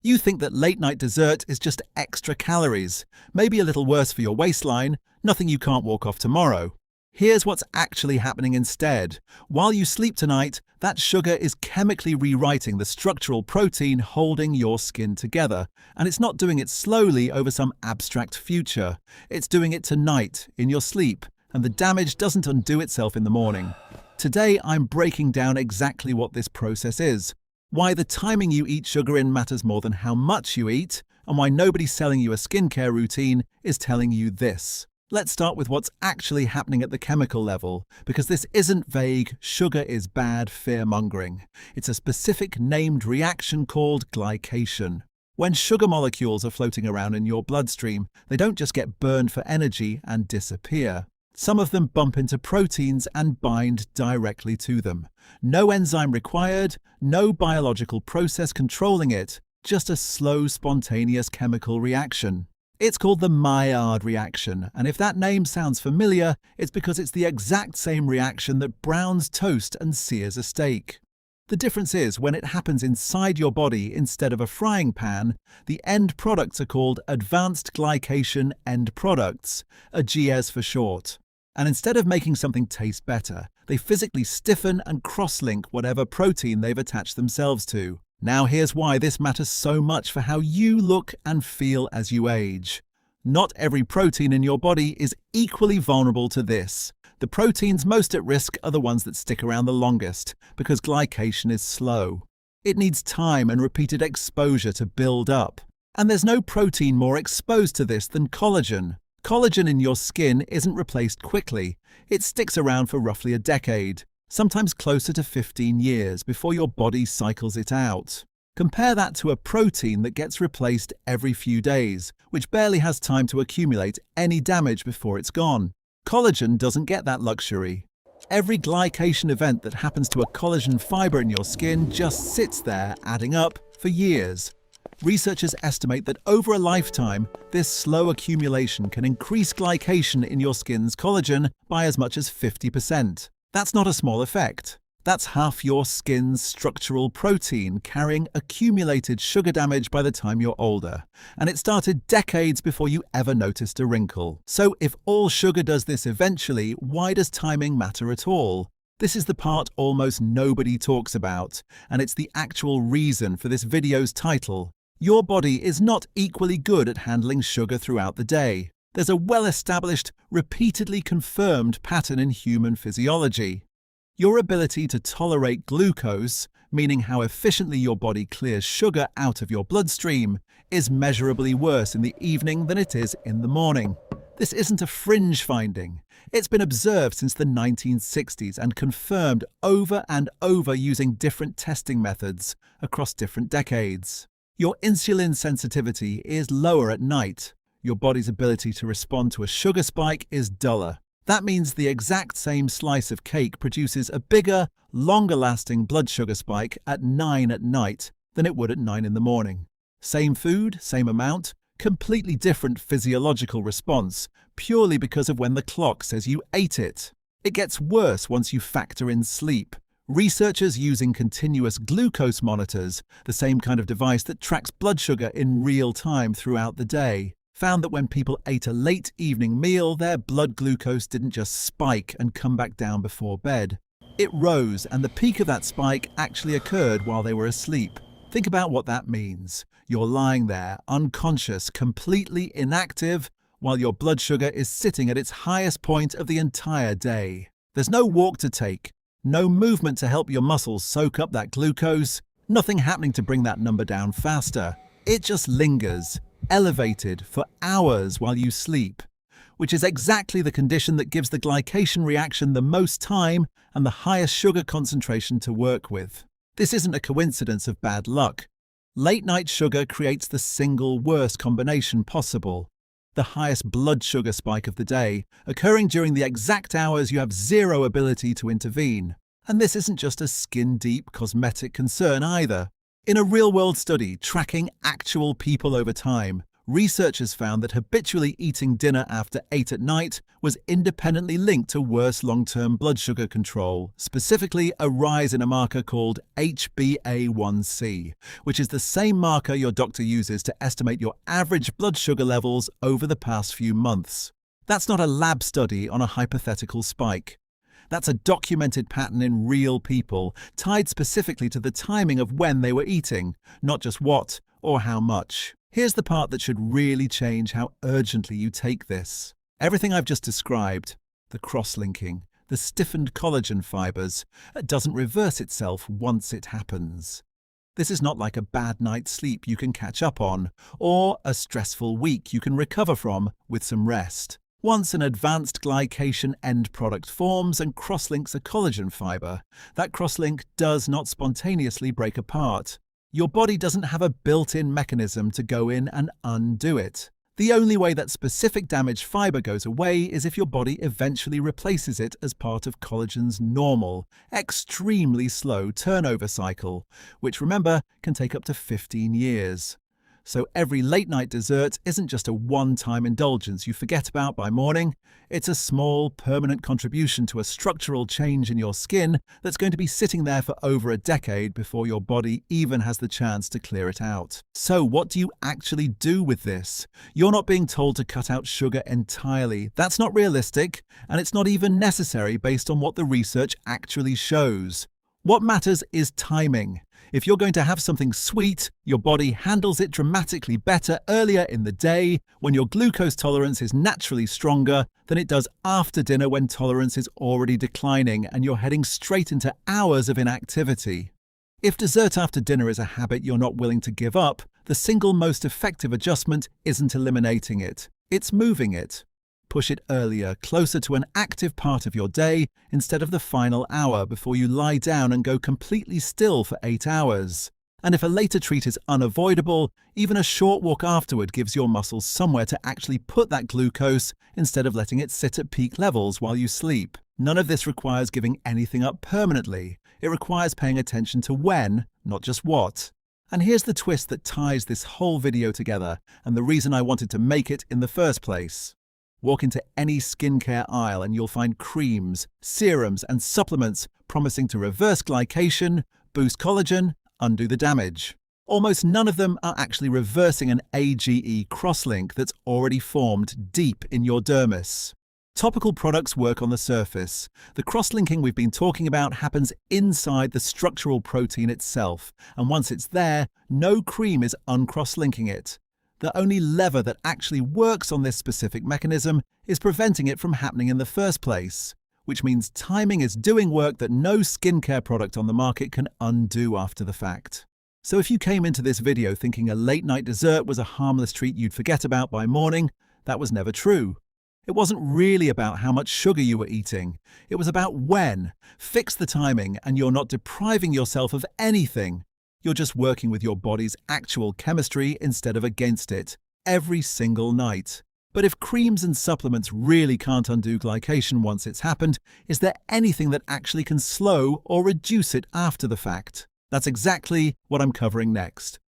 You think that late-night dessert is just extra calories, maybe a little worse for your waistline, nothing you can't walk off tomorrow. Here's what's actually happening instead. While you sleep tonight, that sugar is chemically rewriting the structural protein holding your skin together, and it's not doing it slowly over some abstract future. It's doing it tonight, in your sleep, and the damage doesn't undo itself in the morning. Today, I'm breaking down exactly what this process is, why the timing you eat sugar in matters more than how much you eat, and why nobody selling you a skincare routine is telling you this. Let's start with what's actually happening at the chemical level, because this isn't vague, sugar is bad fear-mongering. It's a specific named reaction called glycation. When sugar molecules are floating around in your bloodstream, they don't just get burned for energy and disappear. Some of them bump into proteins and bind directly to them. No enzyme required, no biological process controlling it, just a slow, spontaneous chemical reaction. It's called the Maillard reaction, and if that name sounds familiar, it's because it's the exact same reaction that browns toast and sears a steak. The difference is, when it happens inside your body instead of a frying pan, the end products are called advanced glycation end products, AGEs for short. And instead of making something taste better, they physically stiffen and cross-link whatever protein they've attached themselves to. Now here's why this matters so much for how you look and feel as you age. Not every protein in your body is equally vulnerable to this. The proteins most at risk are the ones that stick around the longest, because glycation is slow. It needs time and repeated exposure to build up. And there's no protein more exposed to this than collagen. Collagen in your skin isn't replaced quickly. It sticks around for roughly a decade, sometimes closer to 15 years before your body cycles it out. Compare that to a protein that gets replaced every few days, which barely has time to accumulate any damage before it's gone. Collagen doesn't get that luxury. Every glycation event that happens to a collagen fiber in your skin just sits there, adding up, for years. Researchers estimate that over a lifetime, this slow accumulation can increase glycation in your skin's collagen by as much as 50%. That's not a small effect. That's half your skin's structural protein carrying accumulated sugar damage by the time you're older. And it started decades before you ever noticed a wrinkle. So if all sugar does this eventually, why does timing matter at all? This is the part almost nobody talks about, and it's the actual reason for this video's title. Your body is not equally good at handling sugar throughout the day. There's a well-established, repeatedly confirmed pattern in human physiology. Your ability to tolerate glucose, meaning how efficiently your body clears sugar out of your bloodstream, is measurably worse in the evening than it is in the morning. This isn't a fringe finding. It's been observed since the 1960s and confirmed over and over using different testing methods across different decades. Your insulin sensitivity is lower at night. Your body's ability to respond to a sugar spike is duller. That means the exact same slice of cake produces a bigger, longer-lasting blood sugar spike at 9 at night than it would at 9 in the morning. Same food, same amount, completely different physiological response, purely because of when the clock says you ate it. It gets worse once you factor in sleep. Researchers using continuous glucose monitors, the same kind of device that tracks blood sugar in real time throughout the day, found that when people ate a late evening meal, their blood glucose didn't just spike and come back down before bed. It rose, and the peak of that spike actually occurred while they were asleep. Think about what that means. You're lying there, unconscious, completely inactive, while your blood sugar is sitting at its highest point of the entire day. There's no walk to take, no movement to help your muscles soak up that glucose, nothing happening to bring that number down faster. It just lingers, elevated for hours while you sleep, which is exactly the condition that gives the glycation reaction the most time and the highest sugar concentration to work with. This isn't a coincidence of bad luck. Late-night sugar creates the single worst combination possible. The highest blood sugar spike of the day, occurring during the exact hours you have zero ability to intervene. And this isn't just a skin-deep cosmetic concern either. In a real-world study tracking actual people over time, Researchers found that habitually eating dinner after 8 at night was independently linked to worse long-term blood sugar control, specifically a rise in a marker called HbA1c, which is the same marker your doctor uses to estimate your average blood sugar levels over the past few months. That's not a lab study on a hypothetical spike. That's a documented pattern in real people, tied specifically to the timing of when they were eating, not just what or how much. Here's the part that should really change how urgently you take this. Everything I've just described, the cross-linking, the stiffened collagen fibers, doesn't reverse itself once it happens. This is not like a bad night's sleep you can catch up on, or a stressful week you can recover from with some rest. Once an advanced glycation end product forms and cross-links a collagen fiber, that cross-link does not spontaneously break apart. Your body doesn't have a built-in mechanism to go in and undo it. The only way that specific damaged fiber goes away is if your body eventually replaces it as part of collagen's normal, extremely slow turnover cycle, which, remember, can take up to 15 years. So every late-night dessert isn't just a one-time indulgence you forget about by morning. It's a small, permanent contribution to a structural change in your skin that's going to be sitting there for over a decade before your body even has the chance to clear it out. So what do you actually do with this? You're not being told to cut out sugar entirely. That's not realistic, and it's not even necessary based on what the research actually shows. What matters is timing. If you're going to have something sweet, your body handles it dramatically better earlier in the day when your glucose tolerance is naturally stronger than it does after dinner when tolerance is already declining and you're heading straight into hours of inactivity. If dessert after dinner is a habit you're not willing to give up, the single most effective adjustment isn't eliminating it, it's moving it. Push it earlier, closer to an active part of your day instead of the final hour before you lie down and go completely still for 8 hours. And if a later treat is unavoidable, even a short walk afterward gives your muscles somewhere to actually put that glucose instead of letting it sit at peak levels while you sleep. None of this requires giving anything up permanently. It requires paying attention to when, not just what. And here's the twist that ties this whole video together, and the reason I wanted to make it in the first place. Walk into any skincare aisle and you'll find creams, serums, and supplements promising to reverse glycation, boost collagen, undo the damage. Almost none of them are actually reversing an AGE crosslink that's already formed deep in your dermis. Topical products work on the surface. The cross-linking we've been talking about happens inside the structural protein itself, and once it's there, no cream is uncross-linking it. The only lever that actually works on this specific mechanism is preventing it from happening in the first place, which means timing is doing work that no skincare product on the market can undo after the fact. So if you came into this video thinking a late-night dessert was a harmless treat you'd forget about by morning, that was never true. It wasn't really about how much sugar you were eating. It was about when. Fix the timing and you're not depriving yourself of anything. You're just working with your body's actual chemistry instead of against it, every single night. But if creams and supplements really can't undo glycation once it's happened, is there anything that actually can slow or reduce it after the fact? That's exactly what I'm covering next.